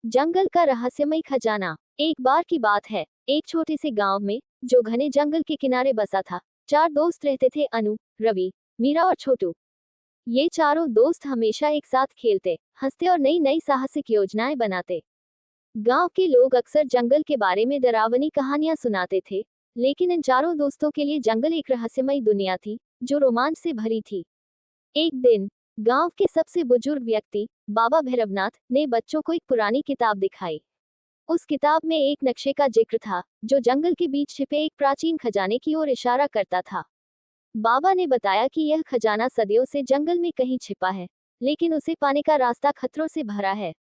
जंगल का रहस्यमय खजाना। एक बार की बात है, एक छोटे से गांव में, जो घने जंगल के किनारे बसा था, चार दोस्त रहते थे। अनु, रवि, मीरा और छोटू। ये चारों दोस्त हमेशा एक साथ खेलते, हंसते और नई नई साहसिक योजनाएं बनाते। गांव के लोग अक्सर जंगल के बारे में डरावनी कहानियां सुनाते थे, लेकिन इन चारों दोस्तों के लिए जंगल एक रहस्यमय दुनिया थी, जो रोमांच से भरी थी। एक दिन गांव के सबसे बुजुर्ग व्यक्ति, बाबा भैरवनाथ, ने बच्चों को एक पुरानी किताब दिखाई। उस किताब में एक नक्शे का जिक्र था, जो जंगल के बीच छिपे एक प्राचीन खजाने की ओर इशारा करता था। बाबा ने बताया कि यह खजाना सदियों से जंगल में कहीं छिपा है, लेकिन उसे पाने का रास्ता खतरों से भरा है।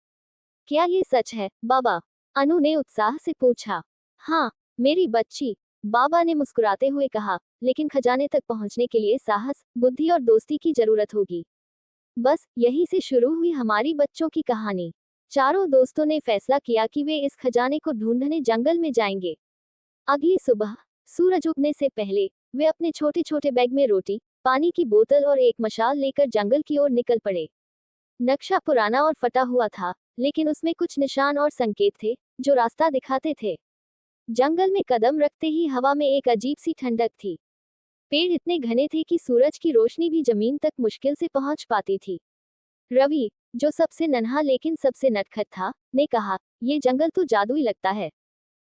क्या ये सच है, बाबा? अनु ने उत्साह से पूछा। हाँ, मेरी बच्ची, बाबा ने मुस्कुराते हुए कहा, लेकिन खजाने तक पहुंचने के लिए साहस, बुद्धि और दोस्ती की जरूरत होगी। बस यहीं से शुरू हुई हमारी बच्चों की कहानी। चारों दोस्तों ने फैसला किया कि वे इस खजाने को ढूंढने जंगल में जाएंगे। अगली सुबह, सूरज उगने से पहले, वे अपने छोटे छोटे बैग में रोटी, पानी की बोतल और एक मशाल लेकर जंगल की ओर निकल पड़े। नक्शा पुराना और फटा हुआ था, लेकिन उसमें कुछ निशान और संकेत थे, जो रास्ता दिखाते थे। जंगल में कदम रखते ही हवा में एक अजीब सी ठंडक थी। पेड़ इतने घने थे कि सूरज की रोशनी भी जमीन तक मुश्किल से पहुंच पाती थी। रवि, जो सबसे नन्हा लेकिन सबसे नटखट था, ने कहा, ये जंगल तो जादुई लगता है।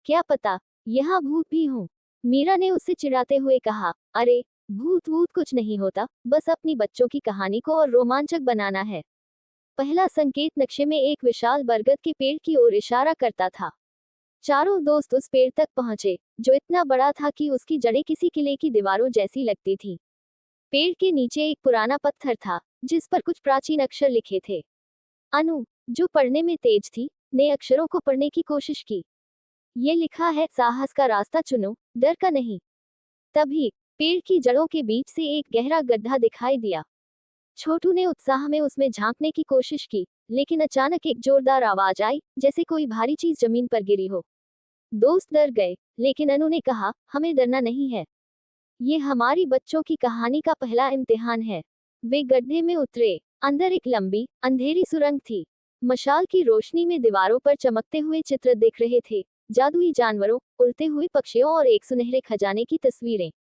क्या पता, यहाँ भूत भी हों। मीरा ने उससे चिढ़ाते हुए कहा, अरे, भूत वूत कुछ नहीं होता, बस अपनी बच्चों की कहानी को और रोमांचक बनाना है। पहला संकेत नक्शे में एक विशाल बरगद के पेड़ की ओर इशारा करता था। चारों दोस्त उस पेड़ तक पहुंचे, जो इतना बड़ा था कि उसकी जड़ें किसी किले की दीवारों जैसी लगती थी। पेड़ के नीचे एक पुराना पत्थर था, जिस पर कुछ प्राचीन अक्षर लिखे थे। अनु, जो पढ़ने में तेज थी, ने अक्षरों को पढ़ने की कोशिश की। ये लिखा है, साहस का रास्ता चुनो, डर का नहीं। तभी पेड़ की जड़ों के बीच से एक गहरा गड्ढा दिखाई दिया। छोटू ने उत्साह में उसमें झांकने की कोशिश की, लेकिन अचानक एक जोरदार आवाज आई, जैसे कोई भारी चीज जमीन पर गिरी हो। दोस्त डर गए, लेकिन अनु ने कहा, हमें डरना नहीं है। ये हमारी बच्चों की कहानी का पहला इम्तिहान है। वे गड्ढे में उतरे। अंदर एक लंबी, अंधेरी सुरंग थी। मशाल की रोशनी में दीवारों पर चमकते हुए चित्र दिख रहे थे, जादुई जानवरों, उड़ते हुए पक्षियों और एक सुनहरे खजाने की तस्वीरें।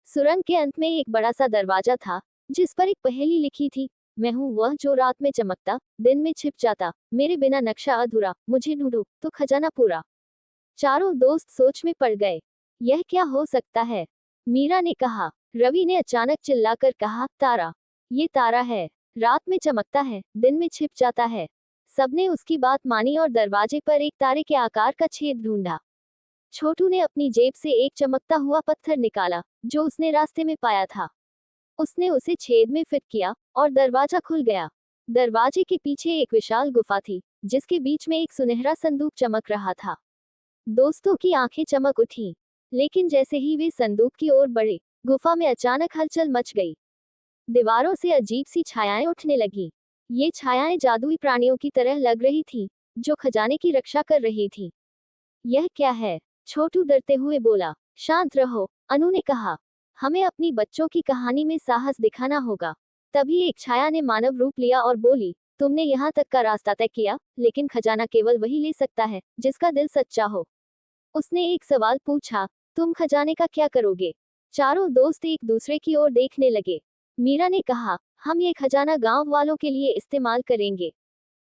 सुरंग के अंत में एक बड़ा सा दरवाजा था, जिस पर एक पहेली लिखी थी, मैं हूँ वह जो रात में चमकता, दिन में छिप जाता, मेरे बिना नक्शा अधूरा, मुझे ढूंढो तो खजाना पूरा। चारों दोस्त सोच में पड़ गए। यह क्या हो सकता है? मीरा ने कहा। रवि ने अचानक चिल्लाकर कहा, तारा। ये तारा है। रात में चमकता है, दिन में छिप जाता है। सबने उसकी बात मानी और दरवाजे पर एक तारे के आकार का छेद ढूंढा। छोटू ने अपनी जेब से एक चमकता हुआ पत्थर निकाला, जो उसने रास्ते में पाया था। उसने उसे छेद में फिट किया, और दरवाजा खुल गया। दरवाजे के पीछे एक विशाल गुफा थी, जिसके बीच में एक सुनहरा संदूक चमक रहा था। दोस्तों की आंखें चमक उठीं, लेकिन जैसे ही वे संदूक की ओर बढ़े, गुफा में अचानक हलचल मच गई। दीवारों से अजीब सी छायाएं उठने लगीं। ये छायाएं जादुई प्राणियों की तरह लग रही थीं, जो खजाने की रक्षा कर रही थीं। यह क्या है? छोटू डरते हुए बोला। शांत रहो, अनु ने कहा। हमें अपनी बच्चों की कहानी में साहस दिखाना होगा। तभी एक छाया ने मानव रूप लिया और बोली, तुमने यहाँ तक का रास्ता तय किया, लेकिन खजाना केवल वही ले सकता है, जिसका दिल सच्चा हो। उसने एक सवाल पूछा, तुम खजाने का क्या करोगे? चारों दोस्त एक दूसरे की ओर देखने लगे। मीरा ने कहा, हम ये खजाना गांव वालों के लिए इस्तेमाल करेंगे।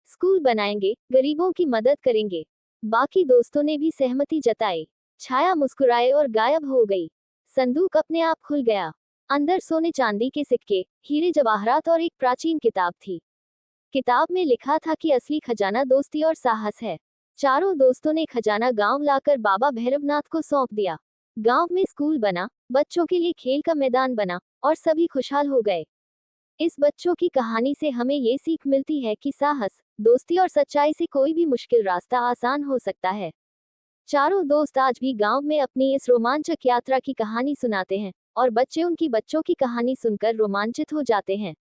स्कूल बनाएंगे, गरीबों की मदद करेंगे। बाकी दोस्तों ने भी सहमति जताई। छाया मुस्कुराए और गायब हो गई। संदूक अपने आप खुल गया। अंदर सोने चांदी के सिक्के, हीरे जवाहरात और एक प्राचीन किताब थी। किताब में लिखा था कि असली खजाना दोस्ती और साहस है। चारों दोस्तों ने खजाना गांव लाकर बाबा भैरवनाथ को सौंप दिया। गांव में स्कूल बना, बच्चों के लिए खेल का मैदान बना, और सभी खुशहाल हो गए। इस बच्चों की कहानी से हमें ये सीख मिलती है कि साहस, दोस्ती और सच्चाई से कोई भी मुश्किल रास्ता आसान हो सकता है। चारों दोस्त आज भी गांव में अपनी इस रोमांचक यात्रा की कहानी सुनाते हैं, और बच्चे उनकी बच्चों की कहानी सुनकर रोमांचित हो जाते हैं।